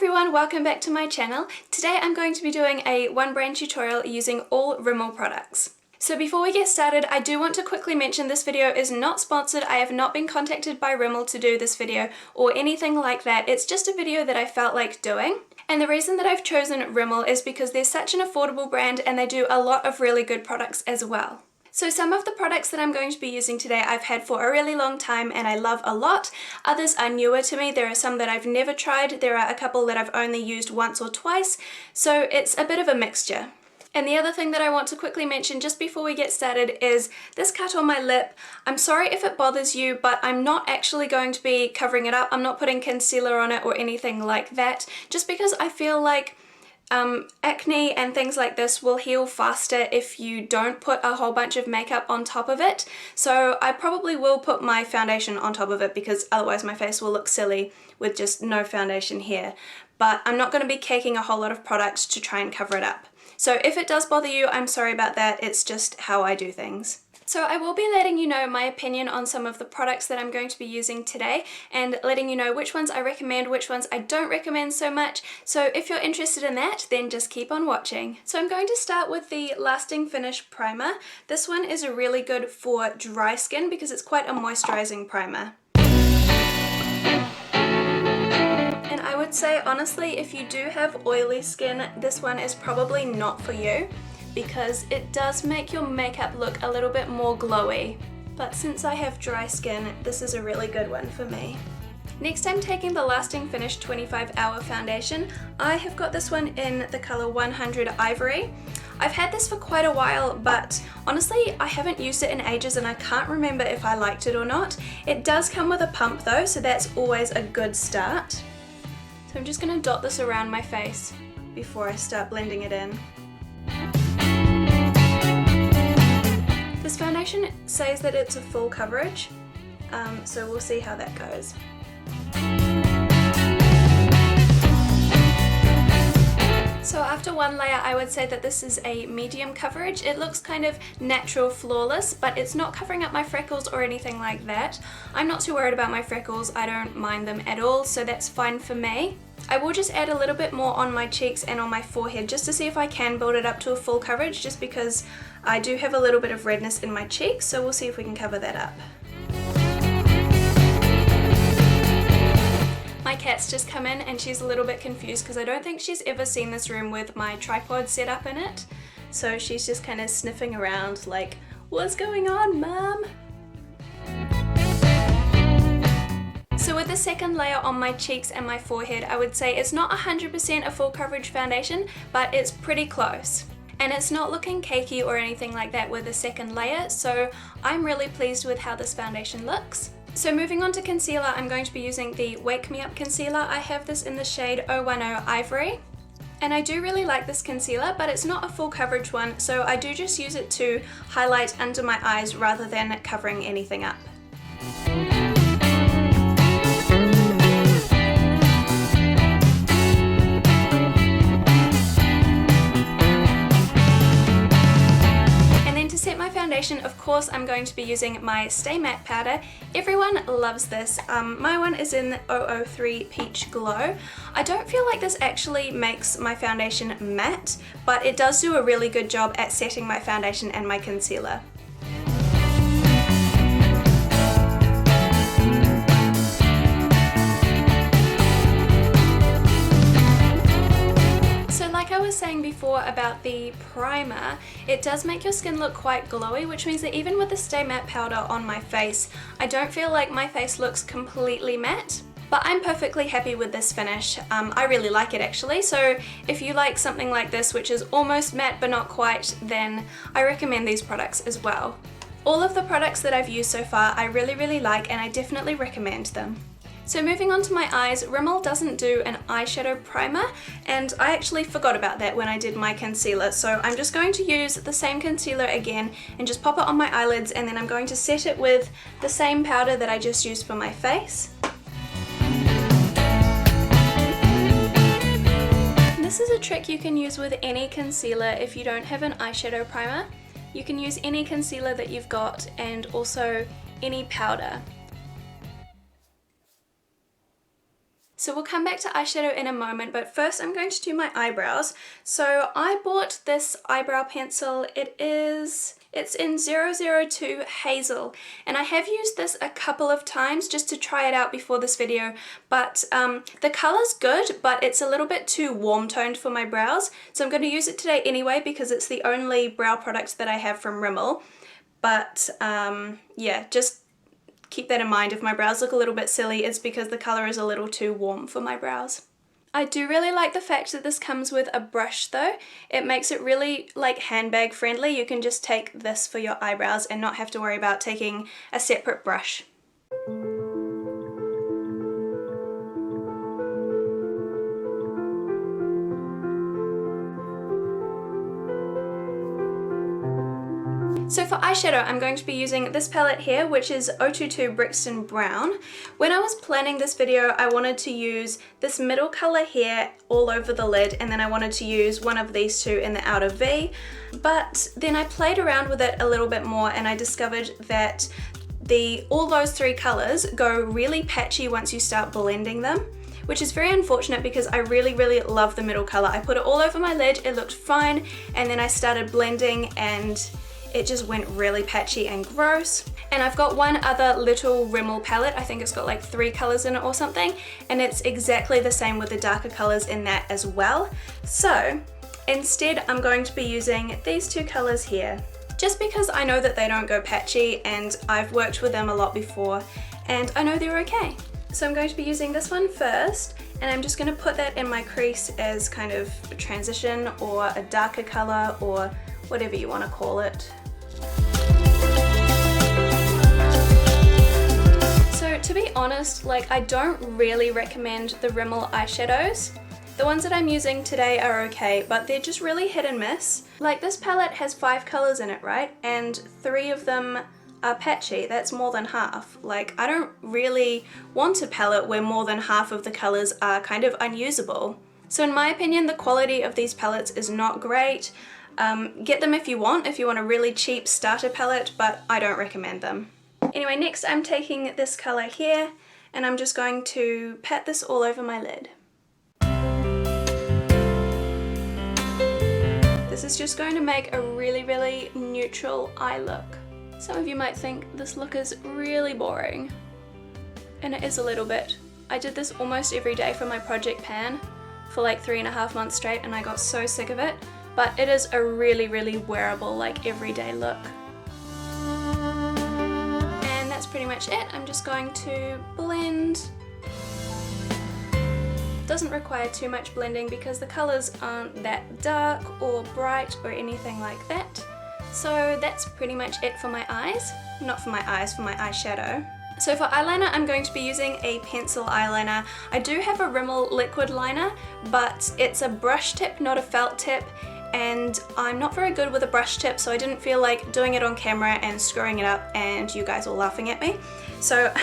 everyone, welcome back to my channel. Today I'm going to be doing a One Brand tutorial using all Rimmel products. So before we get started, I do want to quickly mention this video is not sponsored. I have not been contacted by Rimmel to do this video or anything like that. It's just a video that I felt like doing. And the reason that I've chosen Rimmel is because they're such an affordable brand and they do a lot of really good products as well. So some of the products that I'm going to be using today I've had for a really long time and I love a lot. Others are newer to me. There are some that I've never tried. There are a couple that I've only used once or twice. So it's a bit of a mixture. And the other thing that I want to quickly mention just before we get started is this cut on my lip. I'm sorry if it bothers you, but I'm not actually going to be covering it up. I'm not putting concealer on it or anything like that, just because I feel like acne and things like this will heal faster if you don't put a whole bunch of makeup on top of it. So I probably will put my foundation on top of it because otherwise my face will look silly with just no foundation here. But I'm not going to be caking a whole lot of products to try and cover it up. So if it does bother you, I'm sorry about that. It's just how I do things. So I will be letting you know my opinion on some of the products that I'm going to be using today and letting you know which ones I recommend, which ones I don't recommend so much. So if you're interested in that, then just keep on watching. So I'm going to start with the Lasting Finish Primer. This one is really good for dry skin because it's quite a moisturizing primer. And I would say honestly, if you do have oily skin, this one is probably not for you, because it does make your makeup look a little bit more glowy. But since I have dry skin, this is a really good one for me. Next, I'm taking the Lasting Finish 25 Hour Foundation. I have got this one in the color 100 Ivory. I've had this for quite a while, but honestly, I haven't used it in ages and I can't remember if I liked it or not. It does come with a pump though, so that's always a good start. So I'm just going to dot this around my face before I start blending it in. This foundation says that it's a full coverage, so we'll see how that goes. So after one layer, I would say that this is a medium coverage. It looks kind of natural, flawless, but it's not covering up my freckles or anything like that. I'm not too worried about my freckles. I don't mind them at all, so that's fine for me. I will just add a little bit more on my cheeks and on my forehead just to see if I can build it up to a full coverage, just because I do have a little bit of redness in my cheeks, so we'll see if we can cover that up. My cat's just come in and she's a little bit confused because I don't think she's ever seen this room with my tripod set up in it. So she's just kind of sniffing around like, what's going on, Mum? So with the second layer on my cheeks and my forehead, I would say it's not 100% a full coverage foundation, but it's pretty close. And it's not looking cakey or anything like that with the second layer, so I'm really pleased with how this foundation looks. So moving on to concealer, I'm going to be using the Wake Me Up concealer. I have this in the shade 010 Ivory. And I do really like this concealer, but it's not a full coverage one, so I do just use it to highlight under my eyes rather than covering anything up. Foundation, of course, I'm going to be using my Stay Matte powder. Everyone loves this. My one is in 003 Peach Glow. I don't feel like this actually makes my foundation matte, but it does do a really good job at setting my foundation and my concealer. Saying before about the primer, it does make your skin look quite glowy, which means that even with the Stay Matte powder on my face, I don't feel like my face looks completely matte. But I'm perfectly happy with this finish. I really like it actually, so if you like something like this which is almost matte but not quite, then I recommend these products as well. All of the products that I've used so far I really like, and I definitely recommend them. So moving on to my eyes, Rimmel doesn't do an eyeshadow primer, and I actually forgot about that when I did my concealer, so I'm just going to use the same concealer again and just pop it on my eyelids, and then I'm going to set it with the same powder that I just used for my face. And this is a trick you can use with any concealer if you don't have an eyeshadow primer. You can use any concealer that you've got and also any powder. So we'll come back to eyeshadow in a moment, but first I'm going to do my eyebrows. So I bought this eyebrow pencil. It's in 002 Hazel, and I have used this a couple of times just to try it out before this video, but the color's good, but it's a little bit too warm toned for my brows. So I'm going to use it today anyway because it's the only brow product that I have from Rimmel. But yeah, just keep that in mind. If my brows look a little bit silly, it's because the colour is a little too warm for my brows. I do really like the fact that this comes with a brush though. It makes it really like handbag friendly. You can just take this for your eyebrows and not have to worry about taking a separate brush. So for eyeshadow, I'm going to be using this palette here, which is 022 Brixton Brown. When I was planning this video, I wanted to use this middle color here all over the lid, and then I wanted to use one of these two in the outer V. But then I played around with it a little bit more and I discovered that all those three colors go really patchy once you start blending them, which is very unfortunate because I really love the middle color. I put it all over my lid, it looked fine, and then I started blending and it just went really patchy and gross. And I've got one other little Rimmel palette, I think it's got like 3 colors in it or something, and it's exactly the same with the darker colors in that as well. So instead I'm going to be using these 2 colors here, just because I know that they don't go patchy and I've worked with them a lot before and I know they're okay. So I'm going to be using this one first, and I'm just going to put that in my crease as kind of a transition or a darker color or whatever you want to call it. So to be honest, like, I don't really recommend the Rimmel eyeshadows. The ones that I'm using today are okay, but they're just really hit and miss. Like, this palette has 5 colors in it, right? And 3 of them are patchy. That's more than half. Like, I don't really want a palette where more than half of the colors are kind of unusable. So in my opinion, the quality of these palettes is not great. Get them if you want a really cheap starter palette, but I don't recommend them. Anyway, next I'm taking this color here and I'm just going to pat this all over my lid. This is just going to make a really neutral eye look. Some of you might think this look is really boring, and it is a little bit. I did this almost every day for my project pan for like 3.5 months straight and I got so sick of it. But it is a really wearable, like, everyday look. And that's pretty much it. I'm just going to blend. Doesn't require too much blending because the colors aren't that dark or bright or anything like that. So that's pretty much it for my eyes. Not for my eyes, for my eyeshadow. So for eyeliner, I'm going to be using a pencil eyeliner. I do have a Rimmel liquid liner, but it's a brush tip, not a felt tip. And I'm not very good with a brush tip, so I didn't feel like doing it on camera and screwing it up and you guys all laughing at me. So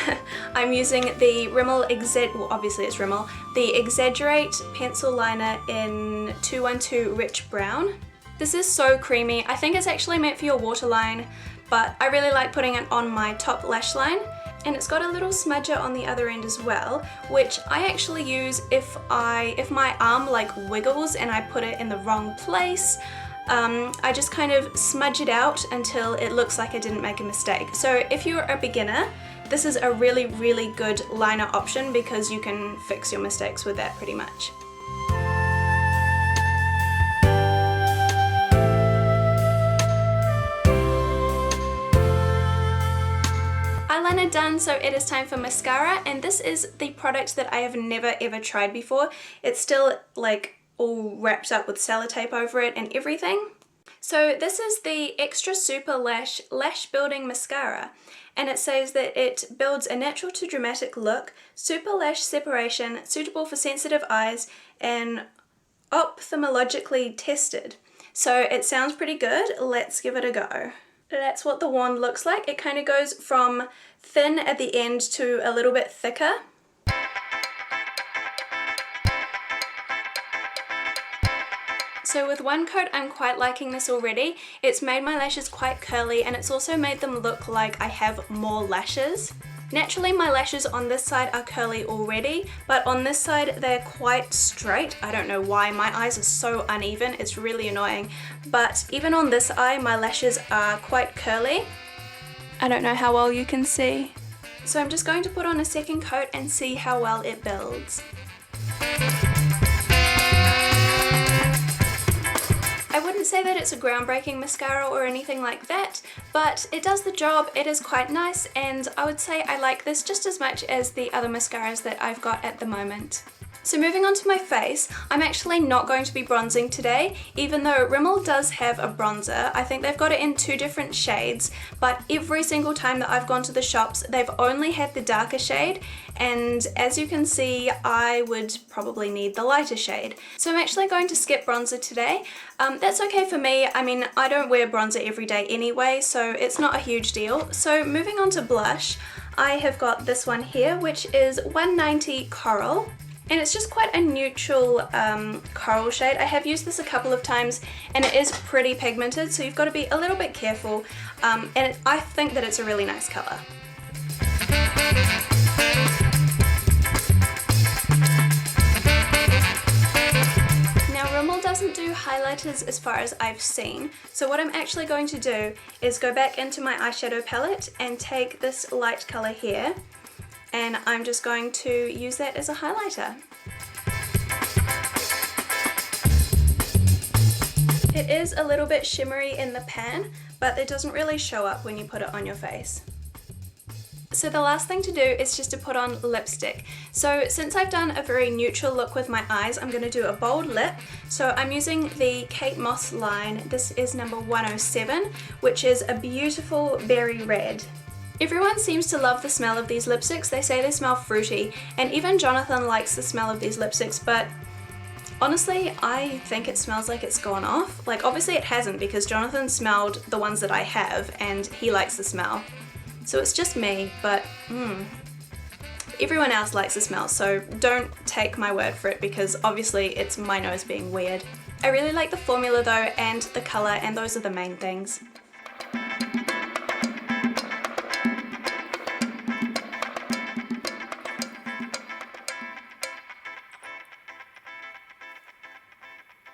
I'm using the Rimmel well, obviously it's Rimmel, the Exaggerate pencil liner in 212 Rich Brown. This is so creamy. I think it's actually meant for your waterline, but I really like putting it on my top lash line. And it's got a little smudger on the other end as well, which I actually use if my arm like wiggles and I put it in the wrong place. I just kind of smudge it out until it looks like I didn't make a mistake. So if you're a beginner, this is a really good liner option because you can fix your mistakes with that pretty much. Eyeliner done, so it is time for mascara, and this is the product that I have never ever tried before. It's still like all wrapped up with sellotape over it and everything. So this is the Extra Super Lash Building Mascara, and it says that it builds a natural to dramatic look, super lash separation, suitable for sensitive eyes, and ophthalmologically tested. So it sounds pretty good. Let's give it a go. That's what the wand looks like. It kind of goes from thin at the end to a little bit thicker. So with one coat, I'm quite liking this already. It's made my lashes quite curly and it's also made them look like I have more lashes. Naturally, my lashes on this side are curly already, but on this side they're quite straight. I don't know why, my eyes are so uneven, it's really annoying. But even on this eye, my lashes are quite curly. I don't know how well you can see. So I'm just going to put on a second coat and see how well it builds. I wouldn't say that it's a groundbreaking mascara or anything like that, but it does the job, it is quite nice, and I would say I like this just as much as the other mascaras that I've got at the moment. So moving on to my face, I'm actually not going to be bronzing today, even though Rimmel does have a bronzer. I think they've got it in 2 different shades, but every single time that I've gone to the shops, they've only had the darker shade, and as you can see, I would probably need the lighter shade. So I'm actually going to skip bronzer today. That's okay for me. I mean, I don't wear bronzer every day anyway, so it's not a huge deal. So moving on to blush, I have got this one here, which is 190 Coral. And it's just quite a neutral coral shade. I have used this a couple of times and it is pretty pigmented, so you've got to be a little bit careful. I think that it's a really nice colour. Now Rimmel doesn't do highlighters as far as I've seen, so what I'm actually going to do is go back into my eyeshadow palette and take this light colour here, and I'm just going to use that as a highlighter. It is a little bit shimmery in the pan, but it doesn't really show up when you put it on your face. So the last thing to do is just to put on lipstick. So since I've done a very neutral look with my eyes, I'm going to do a bold lip. So I'm using the Kate Moss line. This is number 107, which is a beautiful berry red. Everyone seems to love the smell of these lipsticks. They say they smell fruity, and even Jonathan likes the smell of these lipsticks, but honestly, I think it smells like it's gone off. Like, obviously it hasn't, because Jonathan smelled the ones that I have and he likes the smell. So it's just me, but everyone else likes the smell, so don't take my word for it, because obviously it's my nose being weird. I really like the formula though, and the colour, and those are the main things.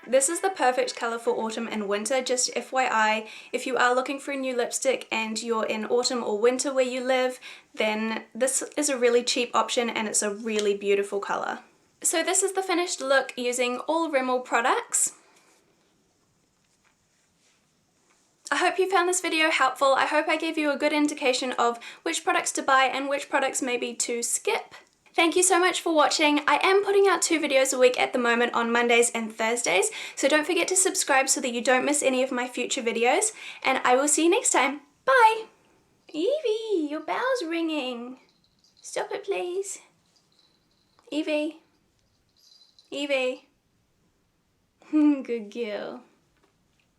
This is the perfect colour for autumn and winter. Just FYI, if you are looking for a new lipstick and you're in autumn or winter where you live, then this is a really cheap option and it's a really beautiful colour. So this is the finished look using all Rimmel products. I hope you found this video helpful. I hope I gave you a good indication of which products to buy and which products maybe to skip. Thank you so much for watching. I am putting out 2 videos a week at the moment on Mondays and Thursdays, so don't forget to subscribe so that you don't miss any of my future videos, and I will see you next time. Bye! Evie, your bell's ringing. Stop it, please. Evie. Evie. Good girl.